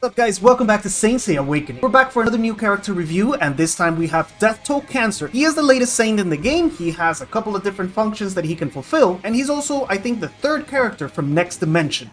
What's up guys, welcome back to Seiya Awakening. We're back for another new character review, and this time we have DEATHTOLL Cancer. He is the latest saint in the game, he has a couple of different functions that he can fulfill, and he's also, I think, the third character from Next Dimension.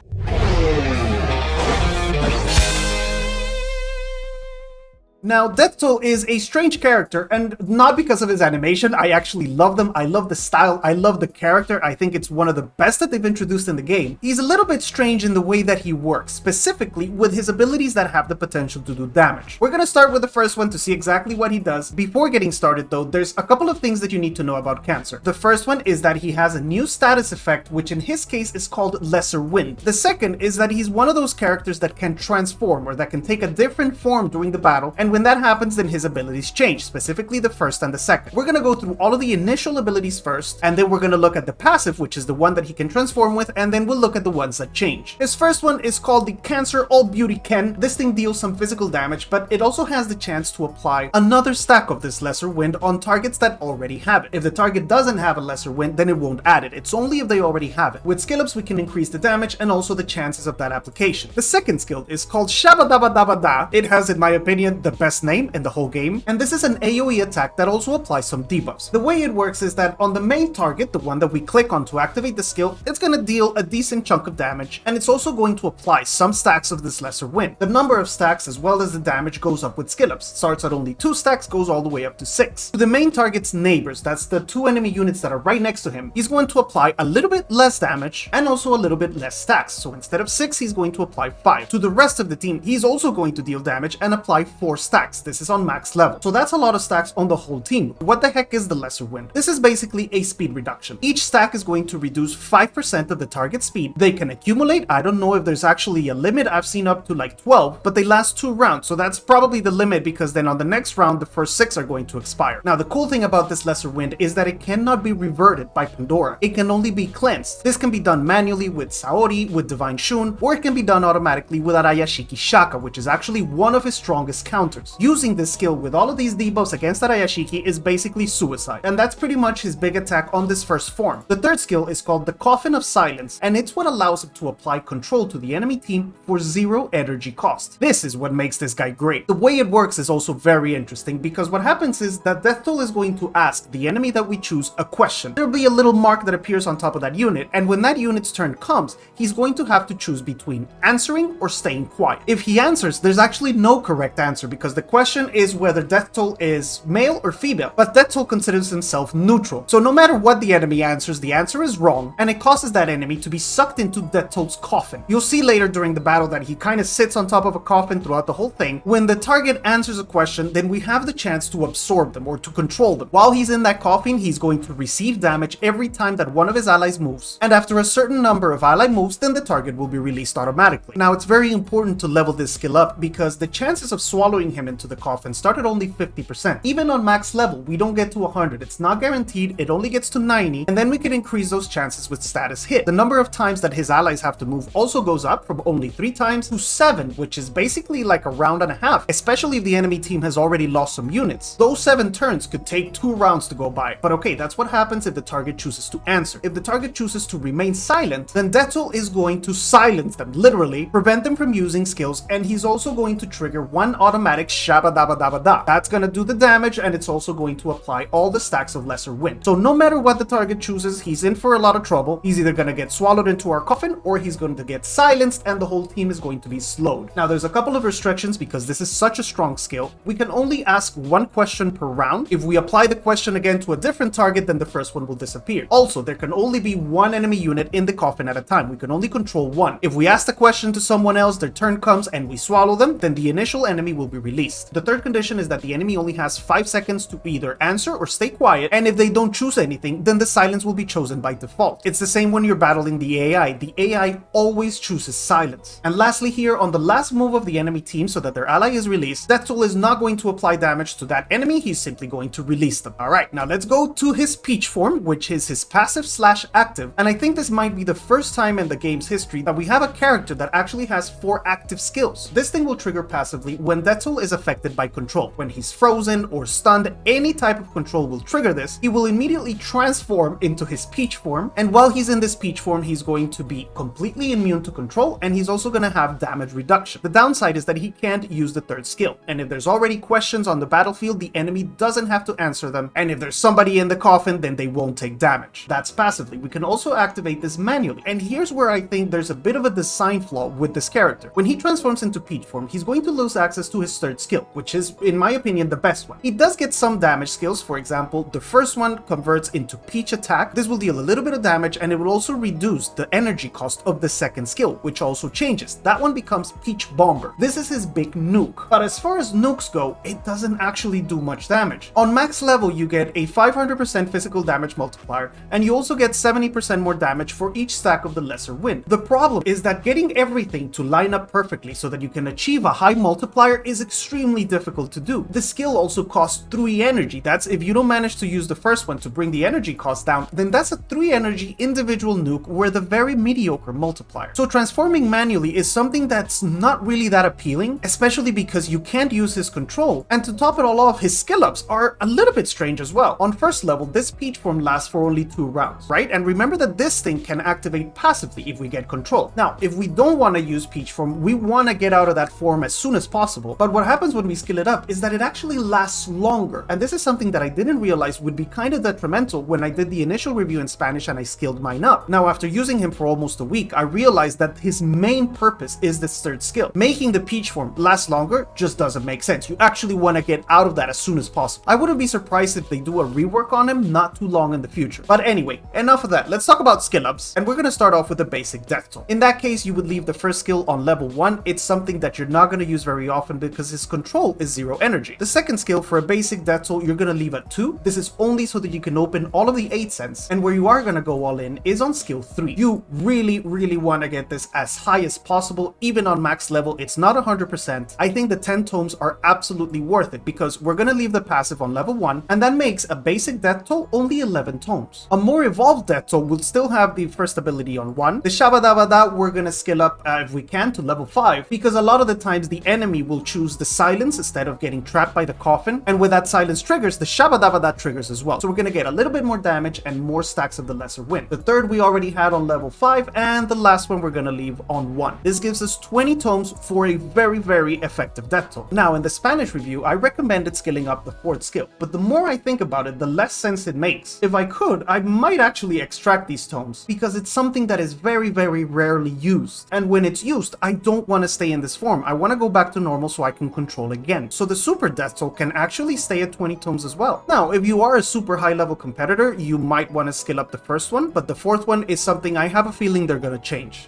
Now, DEATHTOLL is a strange character, and not because of his animation. I actually love them. I love the style. I love the character. I think it's one of the best that they've introduced in the game. He's a little bit strange in the way that he works, specifically with his abilities that have the potential to do damage. We're gonna start with the first one to see exactly what he does. Before getting started though, there's a couple of things that you need to know about Cancer. The first one is that he has a new status effect, which in his case is called Lesser Wind. The second is that he's one of those characters that can transform, or that can take a different form during the battle, and when that happens, then his abilities change, specifically the first and the second. We're gonna go through all of the initial abilities first, and then we're gonna look at the passive, which is the one that he can transform with, and then we'll look at the ones that change. His first one is called the Cancer All Beauty Ken. This thing deals some physical damage, but it also has the chance to apply another stack of this Lesser Wind on targets that already have it. If the target doesn't have a Lesser Wind, then it won't add it. It's only if they already have it. With skill ups, we can increase the damage and also the chances of that application. The second skill is called Shabadabadabada. It has, in my opinion, the best name in the whole game, and this is an AoE attack that also applies some debuffs. The way it works is that on the main target, the one that we click on to activate the skill, it's going to deal a decent chunk of damage, and it's also going to apply some stacks of this Lesser Wind. The number of stacks as well as the damage goes up with skill ups. Starts at only 2 stacks, goes all the way up to 6. To the main target's neighbors, that's the 2 enemy units that are right next to him, he's going to apply a little bit less damage and also a little bit less stacks. So instead of 6, he's going to apply 5. To the rest of the team, he's also going to deal damage and apply 4 stacks. This is on max level. So that's a lot of stacks on the whole team. What the heck is the Lesser Wind? This is basically a speed reduction. Each stack is going to reduce 5% of the target speed. They can accumulate. I don't know if there's actually a limit. I've seen up to like 12, but they last 2 rounds. So that's probably the limit, because then on the next round, the first 6 are going to expire. Now, the cool thing about this Lesser Wind is that it cannot be reverted by Pandora. It can only be cleansed. This can be done manually with Saori, with Divine Shun, or it can be done automatically with Arayashiki Shaka, which is actually one of his strongest counters. Using this skill with all of these debuffs against Arayashiki is basically suicide, and that's pretty much his big attack on this first form. The third skill is called the Coffin of Silence, and it's what allows him to apply control to the enemy team for 0 energy cost. This is what makes this guy great. The way it works is also very interesting, because what happens is that DEATHTOLL is going to ask the enemy that we choose a question. There'll be a little mark that appears on top of that unit, and when that unit's turn comes, he's going to have to choose between answering or staying quiet. If he answers, there's actually no correct answer, because the question is whether DEATHTOLL is male or female, but DEATHTOLL considers himself neutral. So no matter what the enemy answers, the answer is wrong, and it causes that enemy to be sucked into DEATHTOLL's coffin. You'll see later during the battle that he kind of sits on top of a coffin throughout the whole thing. When the target answers a question, then we have the chance to absorb them or to control them. While he's in that coffin, he's going to receive damage every time that one of his allies moves, and after a certain number of ally moves, then the target will be released automatically. Now, it's very important to level this skill up, because the chances of swallowing him into the coffin start at only 50%. Even on max level, we don't get to 100. It's not guaranteed. It only gets to 90, and then we can increase those chances with status hit. The number of times that his allies have to move also goes up from only 3 times to 7, which is basically like a round and a half, especially if the enemy team has already lost some units. Those 7 turns could take 2 rounds to go by, but okay, that's what happens if the target chooses to answer. If the target chooses to remain silent, then DEATHTOLL is going to silence them, literally prevent them from using skills, and he's also going to trigger 1 automatic Shabadabadabada. That's gonna do the damage, and it's also going to apply all the stacks of Lesser Wind. So no matter what the target chooses, he's in for a lot of trouble. He's either gonna get swallowed into our coffin, or he's going to get silenced, and the whole team is going to be slowed. Now, there's a couple of restrictions, because this is such a strong skill. We can only ask 1 question per round. If we apply the question again to a different target, then the first one will disappear. Also, there can only be 1 enemy unit in the coffin at a time. We can only control 1. If we ask the question to someone else, their turn comes, and we swallow them, then the initial enemy will be released. The third condition is that the enemy only has 5 seconds to either answer or stay quiet, and if they don't choose anything, then the silence will be chosen by default. It's the same when you're battling the AI. The AI always chooses silence. And lastly, here on the last move of the enemy team, so that their ally is released, DEATHTOLL is not going to apply damage to that enemy. He's simply going to release them. Alright, now let's go to his Peach form, which is his passive/active, and I think this might be the first time in the game's history that we have a character that actually has 4 active skills. This thing will trigger passively when DEATHTOLL skill is affected by control. When he's frozen or stunned, any type of control will trigger this. He will immediately transform into his Peach form, and while he's in this Peach form, he's going to be completely immune to control, and he's also going to have damage reduction. The downside is that he can't use the third skill, and if there's already questions on the battlefield, the enemy doesn't have to answer them, and if there's somebody in the coffin, then they won't take damage. That's passively. We can also activate this manually, and here's where I think there's a bit of a design flaw with this character. When he transforms into Peach form, he's going to lose access to his third skill, which is, in my opinion, the best one. He does get some damage skills. For example, the first one converts into Peach attack. This will deal a little bit of damage, and it will also reduce the energy cost of the second skill, which also changes. That one becomes Peach Bomber. This is his big nuke. But as far as nukes go, it doesn't actually do much damage. On max level, you get a 500% physical damage multiplier, and you also get 70% more damage for each stack of the lesser wind. The problem is that getting everything to line up perfectly so that you can achieve a high multiplier is extremely difficult to do. The skill also costs 3 energy. That's if you don't manage to use the first one to bring the energy cost down, then that's a 3 energy individual nuke with a very mediocre multiplier. So transforming manually is something that's not really that appealing, especially because you can't use his control, and to top it all off, his skill ups are a little bit strange as well. On first level, this Peach form lasts for only 2 rounds, right? And remember that this thing can activate passively if we get control. Now, if we don't want to use Peach form, we want to get out of that form as soon as possible, but what happens when we skill it up is that it actually lasts longer, and this is something that I didn't realize would be kind of detrimental when I did the initial review in Spanish and I skilled mine up. Now, after using him for almost a week, I realized that his main purpose is this third skill. Making the Peach form last longer just doesn't make sense. You actually want to get out of that as soon as possible. I wouldn't be surprised if they do a rework on him not too long in the future. But anyway, enough of that. Let's talk about skill ups, and we're going to start off with the basic death toll. In that case, you would leave the first skill on level 1. It's something that you're not going to use very often because his control is 0 energy. The second skill for a basic death toll, you're going to leave at 2. This is only so that you can open all of the 8 cents, and where you are going to go all in is on skill 3. You really want to get this as high as possible. Even on max level, it's not 100%. I think the 10 tomes are absolutely worth it because we're going to leave the passive on level 1, and that makes a basic death toll only 11 tomes. A more evolved death toll will still have the first ability on 1. The Shabadabada we're going to skill up if we can to level 5, because a lot of the times the enemy will choose the silence instead of getting trapped by the coffin, and with that silence triggers, the Shabadabada triggers as well. So we're going to get a little bit more damage and more stacks of the lesser wind. The third we already had on level 5, and the last one we're going to leave on 1. This gives us 20 tomes for a very effective death toll. Now, in the Spanish review, I recommended skilling up the 4th skill, but the more I think about it, the less sense it makes. If I could, I might actually extract these tomes, because it's something that is very rarely used, and when it's used, I don't want to stay in this form. I want to go back to normal so I can control again. So the super death toll can actually stay at 20 tomes as well. Now, if you are a super high level competitor, you might want to skill up the first one, but the 4th one is something I have a feeling they're going to change.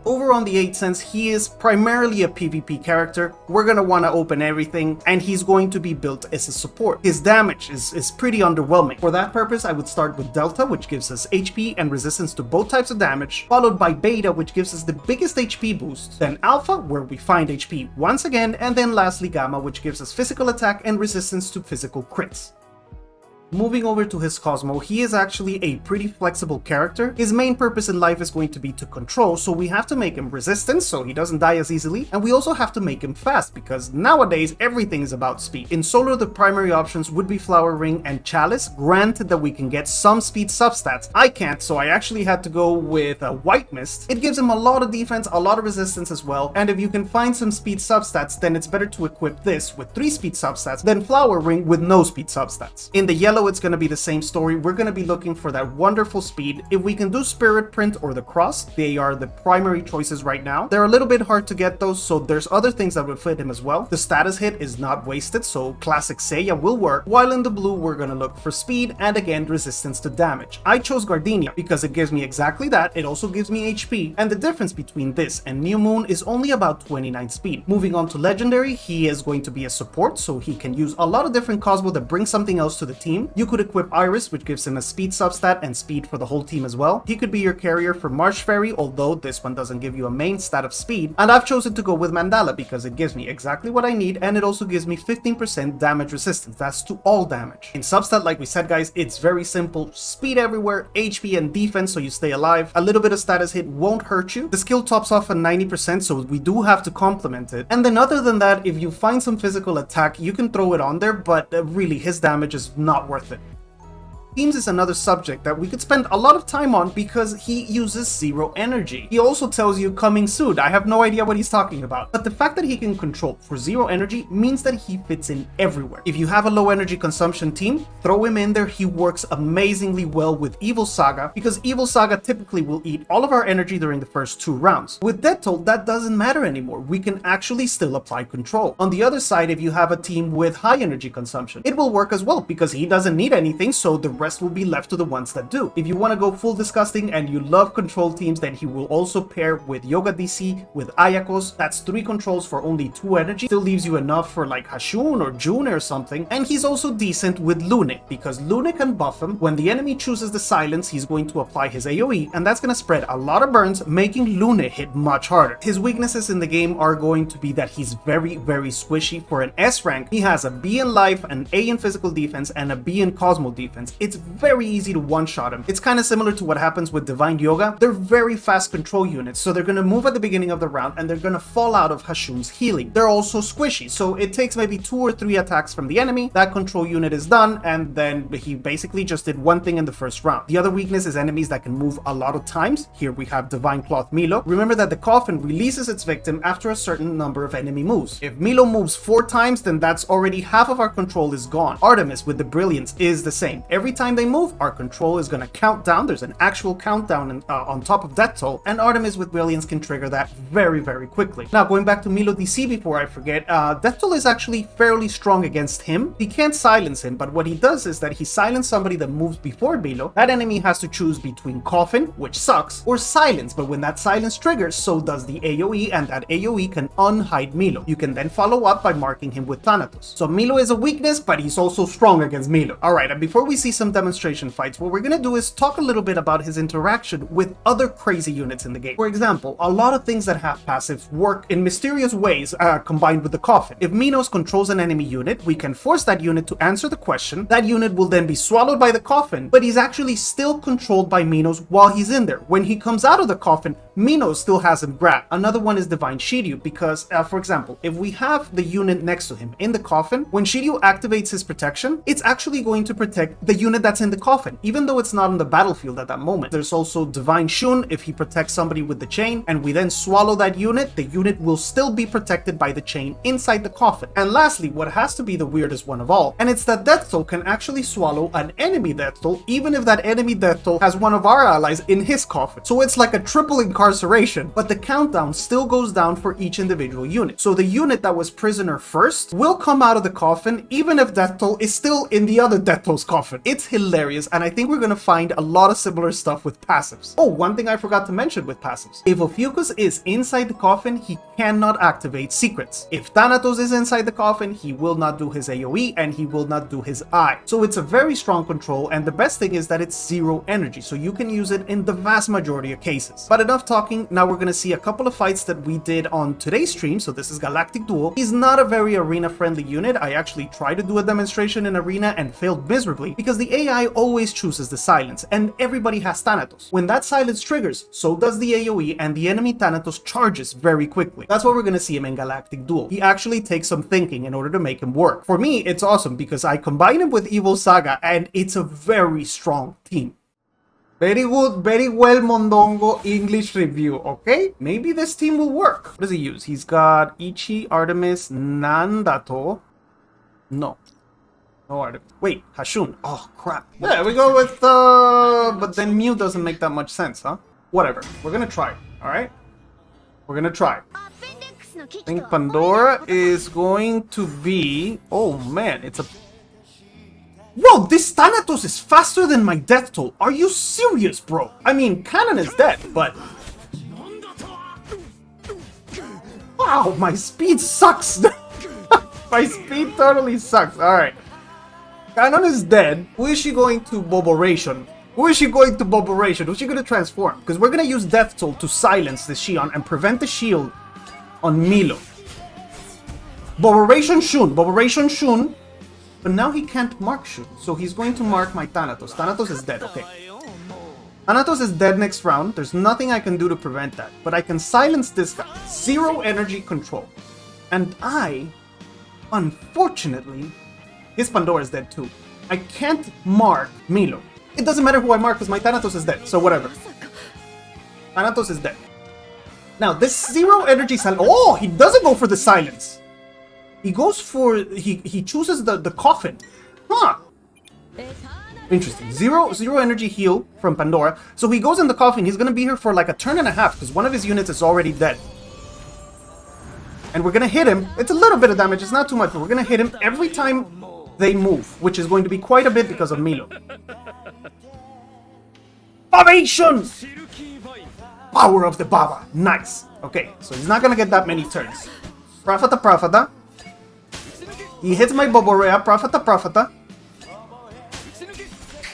Over on the 8 cents, he is primarily a PvP character. We're going to want to open everything, and he's going to be built as a support. His damage is pretty underwhelming. For that purpose, I would start with Delta, which gives us HP and resistance to both types of damage, followed by Beta, which gives us the biggest HP boost, then Alpha, where we find HP once again, and then lastly Gamma, which gives us physical attack and resistance to physical crits. Moving over to his Cosmo, he is actually a pretty flexible character. His main purpose in life is going to be to control, so we have to make him resistant so he doesn't die as easily, and we also have to make him fast because nowadays everything is about speed. In solo, the primary options would be Flower Ring and Chalice, granted that we can get some speed substats. I can't, so I actually had to go with White Mist. It gives him a lot of defense, a lot of resistance as well, and if you can find some speed substats, then it's better to equip this with 3 speed substats than Flower Ring with no speed substats. In the yellow, it's going to be the same story. We're going to be looking for that wonderful speed. If we can do Spirit Print or the Cross, they are the primary choices right now. They're a little bit hard to get those, so there's other things that would fit him as well. The status hit is not wasted, so classic Seiya will work, while in the blue we're going to look for speed and again resistance to damage. I chose Gardenia because it gives me exactly that. It also gives me HP, and the difference between this and New Moon is only about 29 speed. Moving on to Legendary, he is going to be a support, so he can use a lot of different Cosmo that bring something else to the team. team. You could equip Iris, which gives him a speed substat and speed for the whole team as well. He could be your carrier for Marsh Fairy, although this one doesn't give you a main stat of speed. And I've chosen to go with Mandala because it gives me exactly what I need, and it also gives me 15% damage resistance. That's to all damage. In substat, like we said guys, it's very simple. Speed everywhere, HP and defense so you stay alive. A little bit of status hit won't hurt you. The skill tops off at 90%, so we do have to complement it. And then other than that, if you find some physical attack, you can throw it on there, but really his damage is not worth it. Teams is another subject that we could spend a lot of time on because he uses 0 energy. He also tells you coming soon. I have no idea what he's talking about. But the fact that he can control for 0 energy means that he fits in everywhere. If you have a low energy consumption team, throw him in there. He works amazingly well with Evil Saga because Evil Saga typically will eat all of our energy during the first 2 rounds. With DEATHTOLL, that doesn't matter anymore. We can actually still apply control. On the other side, if you have a team with high energy consumption, it will work as well because he doesn't need anything, so the rest will be left to the ones that do. If you want to go full disgusting and you love control teams, then he will also pair with Yoga DC, with Ayakos. That's 3 controls for only 2 energy. Still leaves you enough for like Hashun or June or something. And he's also decent with Lune, because Lune can buff him. When the enemy chooses the silence, he's going to apply his AoE, and that's going to spread a lot of burns, making Lune hit much harder. His weaknesses in the game are going to be that he's very, very squishy. For an S rank, he has a B in life, an A in physical defense, and a B in Cosmo defense. It's very easy to one-shot him. It's kind of similar to what happens with Divine Yoga. They're very fast control units, so they're going to move at the beginning of the round and they're going to fall out of Hashun's healing. They're also squishy, so it takes maybe 2 or 3 attacks from the enemy, that control unit is done, and then he basically just did one thing in the first round. The other weakness is enemies that can move a lot of times. Here we have Divine Cloth Milo. Remember that the Coffin releases its victim after a certain number of enemy moves. If Milo moves 4 times, then that's already half of our control is gone. Artemis with the Brilliance is the same. Every time they move, our control is going to count down. There's an actual countdown on top of DEATHTOLL, and Artemis with Brilliance can trigger that very, very quickly. Now, going back to Milo DC before I forget, DEATHTOLL is actually fairly strong against him. He can't silence him, but what he does is that he silences somebody that moves before Milo. That enemy has to choose between Coffin, which sucks, or Silence, but when that Silence triggers, so does the AoE, and that AoE can unhide Milo. You can then follow up by marking him with Thanatos. So Milo is a weakness, but he's also strong against Milo. Alright, and before we see some demonstration fights, what we're gonna do is talk a little bit about his interaction with other crazy units in the game. For example, a lot of things that have passive work in mysterious ways combined with the Coffin. If Minos controls an enemy unit, we can force that unit to answer the question. That unit will then be swallowed by the Coffin, but he's actually still controlled by Minos while he's in there. When he comes out of the Coffin, Minos still has him grabbed. Another one is Divine Shiryu, because, for example, if we have the unit next to him in the Coffin, when Shiryu activates his protection, it's actually going to protect the unit that's in the Coffin, even though it's not on the battlefield at that moment. There's also Divine Shun. If he protects somebody with the chain, and we then swallow that unit, the unit will still be protected by the chain inside the Coffin. And lastly, what has to be the weirdest one of all, and it's that DEATHTOLL can actually swallow an enemy DEATHTOLL, even if that enemy DEATHTOLL has one of our allies in his Coffin. So it's like a triple incarceration, but the countdown still goes down for each individual unit. So the unit that was prisoner first will come out of the Coffin, even if DEATHTOLL is still in the other DEATHTOLL's Coffin. It's hilarious, and I think we're gonna find a lot of similar stuff with passives. Oh, one thing I forgot to mention with passives. If Ophiuchus is inside the Coffin, he cannot activate secrets. If Thanatos is inside the Coffin, he will not do his AoE, and he will not do his eye. So it's a very strong control, and the best thing is that it's 0 energy, so you can use it in the vast majority of cases. But enough talking, now we're gonna see a couple of fights that we did on today's stream. So this is Galactic Duel. He's not a very arena-friendly unit. I actually tried to do a demonstration in arena and failed miserably because the AI always chooses the silence, and everybody has Thanatos. When that silence triggers, so does the AoE, and the enemy Thanatos charges very quickly. That's what we're gonna see him in Galactic Duel. He actually takes some thinking in order to make him work. For me, it's awesome because I combine him with Evil Saga, and it's a very strong team. Very good, very well, Mondongo English review, okay? Maybe this team will work. What does he use? He's got Ichi, Artemis, Nandato. No Artemis. Wait, Hashun. Oh, crap. Yeah, we go with, but then Mew doesn't make that much sense, huh? Whatever. We're gonna try, alright? We're gonna try. I think Pandora is going to be... Oh, man, it's a... Whoa, this Thanatos is faster than my DEATHTOLL. Are you serious, bro? I mean, Cannon is dead, but... Wow, my speed sucks. My speed totally sucks. Alright. Canon is dead. Who is she going to Boboration? Who is she going to Boboration? Who's she going to transform? Because we're going to use Death Toll to silence the Shion and prevent the shield on Milo. Boboration Shun. Boboration Shun. But now he can't mark Shun. So he's going to mark my Thanatos. Thanatos is dead. Okay. Thanatos is dead next round. There's nothing I can do to prevent that. But I can silence this guy. 0 energy control. And I, unfortunately, his Pandora is dead too. I can't mark Milo. It doesn't matter who I mark because my Thanatos is dead. So whatever. Thanatos is dead. Now this 0 energy silence. Oh, he doesn't go for the silence. He goes for, he chooses the coffin. Huh. Interesting. Zero energy heal from Pandora. So he goes in the coffin. He's going to be here for like a turn and a half because one of his units is already dead. And we're going to hit him. It's a little bit of damage. It's not too much, but we're going to hit him every time they move, which is going to be quite a bit because of Milo. Ovation! Power of the Baba. Nice. Okay, so he's not going to get that many turns. Prafata Prafata. He hits my Boborea. Prafata Prafata.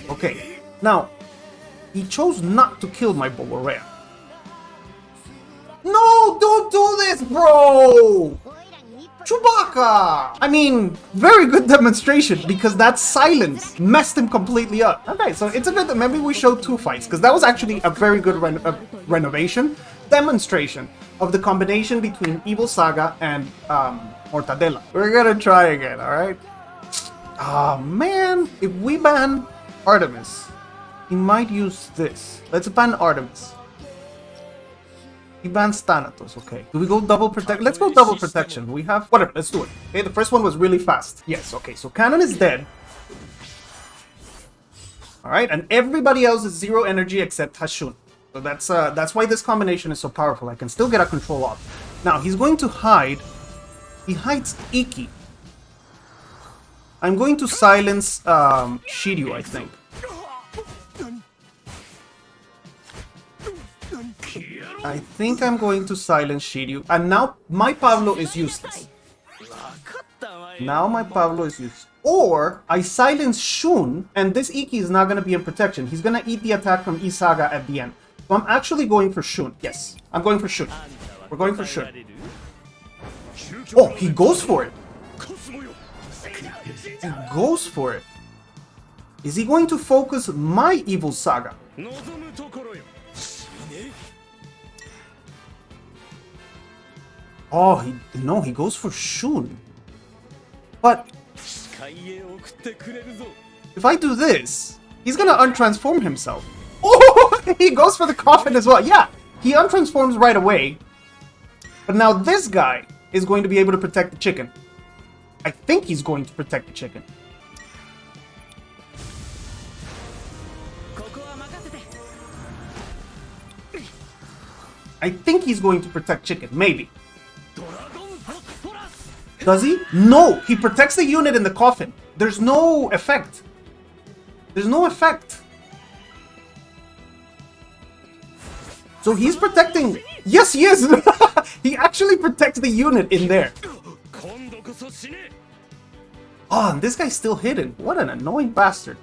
Okay, now, he chose not to kill my Boborea. No, don't do this, bro! Chewbacca! I mean, very good demonstration, because that silence messed him completely up. Okay, so it's a bit that maybe we showed 2 fights, because that was actually a very good demonstration of the combination between Evil Saga and Mortadella. We're gonna try again, alright? Ah, man, if we ban Artemis, he might use this. Let's ban Artemis. He bans Thanatos, okay. Do we go double protect? Let's go double protection. We have, whatever, let's do it. Okay, the first one was really fast. Yes, okay, so Canon is dead. Alright, and everybody else is 0 energy except Hashun. So that's why this combination is so powerful. I can still get a control off. Now, he's going to hide. He hides Iki. I'm going to silence Shiryu, I think. I think I'm going to silence Shiryu. And now my Pablo is useless. Now my Pablo is useless. Or I silence Shun, and this Iki is not going to be in protection. He's going to eat the attack from Isaga at the end. So I'm actually going for Shun. Yes, I'm going for Shun. We're going for Shun. Oh, he goes for it. He goes for it. Is he going to focus my Evil Saga? Oh, he goes for Shun. But if I do this, he's gonna untransform himself. Oh, he goes for the coffin as well. Yeah, he untransforms right away. But now this guy is going to be able to protect the chicken. I think he's going to protect the chicken. I think he's going to protect chicken, maybe. Does he? No, he protects the unit in the coffin. There's no effect. There's no effect. So he's protecting... Yes, he is! He actually protects the unit in there. Oh, and this guy's still hidden. What an annoying bastard.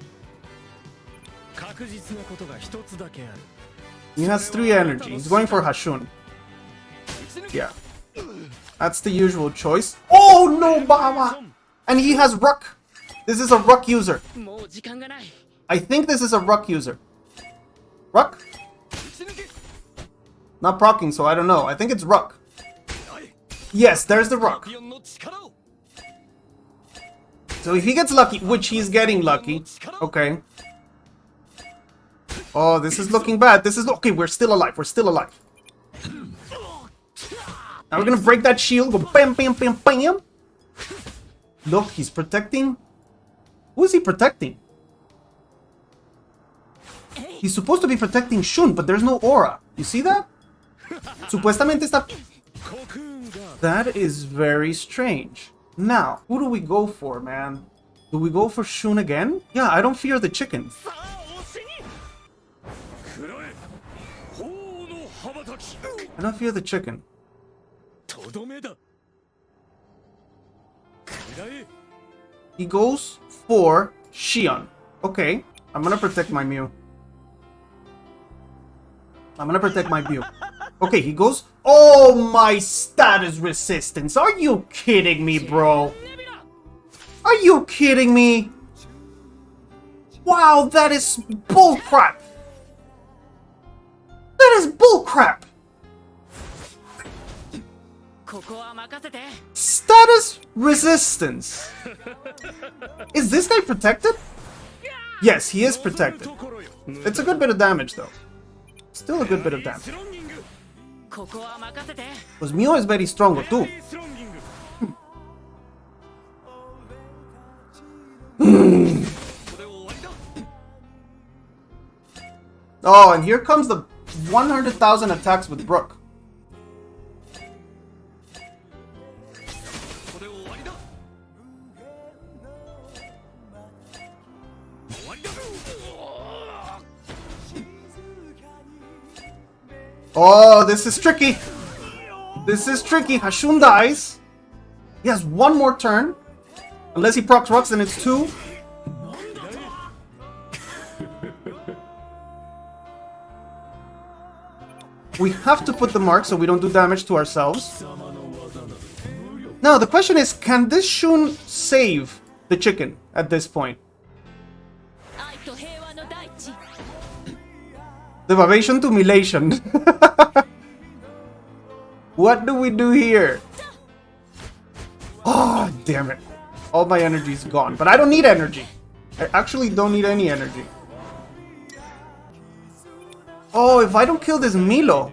He has 3 energy. He's going for Hashun. Yeah. That's the usual choice. Oh no, Baba! And he has Ruck. This is a Ruck user. I think this is a Ruck user. Ruck? Not proccing, so I don't know. I think it's Ruck. Yes, there's the Ruck. So if he gets lucky, which he's getting lucky. Okay. Oh, this is looking bad. This is... Okay, we're still alive. We're still alive. Now we're gonna break that shield. Go bam, bam, bam, bam. Look, he's protecting. Who is he protecting? He's supposed to be protecting Shun, but there's no aura. You see that? Supuestamente está... That is very strange. Now, who do we go for, man? Do we go for Shun again? Yeah, I don't fear the chicken. I don't fear the chicken. He goes for Shion. Okay, I'm gonna protect my Mew. I'm gonna protect my Mew. Okay, he goes. Oh, my status resistance. Are you kidding me, bro? Are you kidding me? Wow, that is bullcrap. That is bullcrap. Status resistance. Is this guy protected? Yes, he is protected. It's a good bit of damage, though. Still a good bit of damage. Because Mew is very strong, too. Oh, and here comes the 100,000 attacks with Brook. Oh, this is tricky. This is tricky. Hashun dies. He has one more turn. Unless he procs rocks, then it's 2. We have to put the mark so we don't do damage to ourselves. Now, the question is, can this Shun save the chicken at this point? Devastation to Milation. What do we do here? Oh, damn it. All my energy is gone. But I don't need energy. I actually don't need any energy. Oh, if I don't kill this Milo,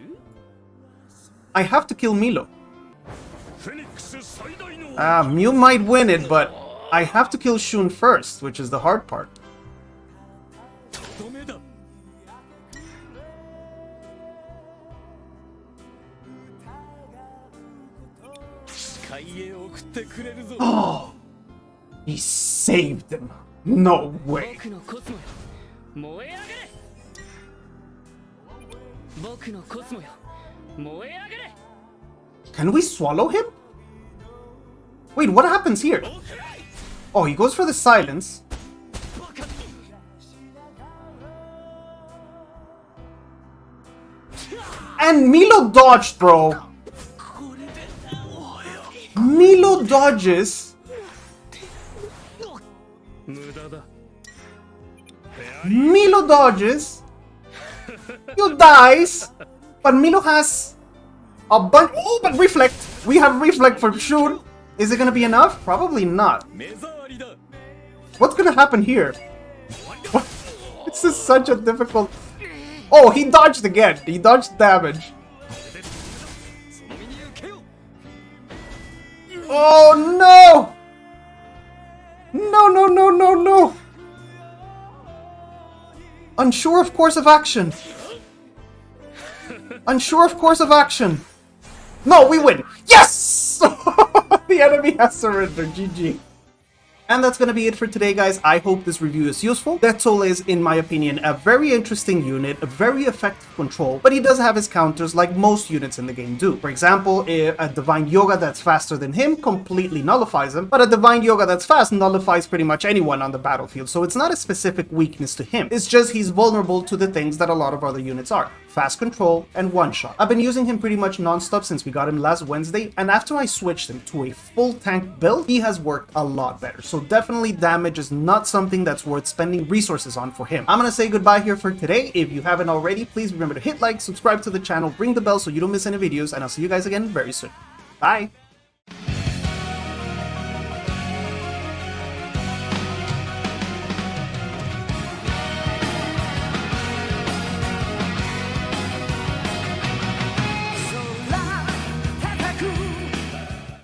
I have to kill Milo. Mew might win it, but I have to kill Shun first, which is the hard part. Oh, he saved him. No way. Can we swallow him? Wait, what happens here? Oh, he goes for the silence. And Milo dodged, bro. Milo dodges. Milo dodges. You dies. But Milo has a bunch. Oh, but reflect. We have reflect for Shun. Is it gonna be enough? Probably not. What's gonna happen here? What? This is such a difficult. Oh, he dodged again. He dodged damage. Oh no! No, no, no, no, no! Unsure of course of action. Unsure of course of action. No, we win. Yes! The enemy has surrendered. GG. And that's gonna be it for today, guys. I hope this review is useful. DEATHTOLL is, in my opinion, a very interesting unit, a very effective control, but he does have his counters like most units in the game do. For example, a Divine Yoga that's faster than him completely nullifies him, but a Divine Yoga that's fast nullifies pretty much anyone on the battlefield, so it's not a specific weakness to him. It's just he's vulnerable to the things that a lot of other units are. Fast control and one-shot. I've been using him pretty much non-stop since we got him last Wednesday, and after I switched him to a full tank build, he has worked a lot better. So definitely damage is not something that's worth spending resources on for him. I'm gonna say goodbye here for today. If you haven't already, please remember to hit like, subscribe to the channel, ring the bell so you don't miss any videos, and I'll see you guys again very soon. Bye!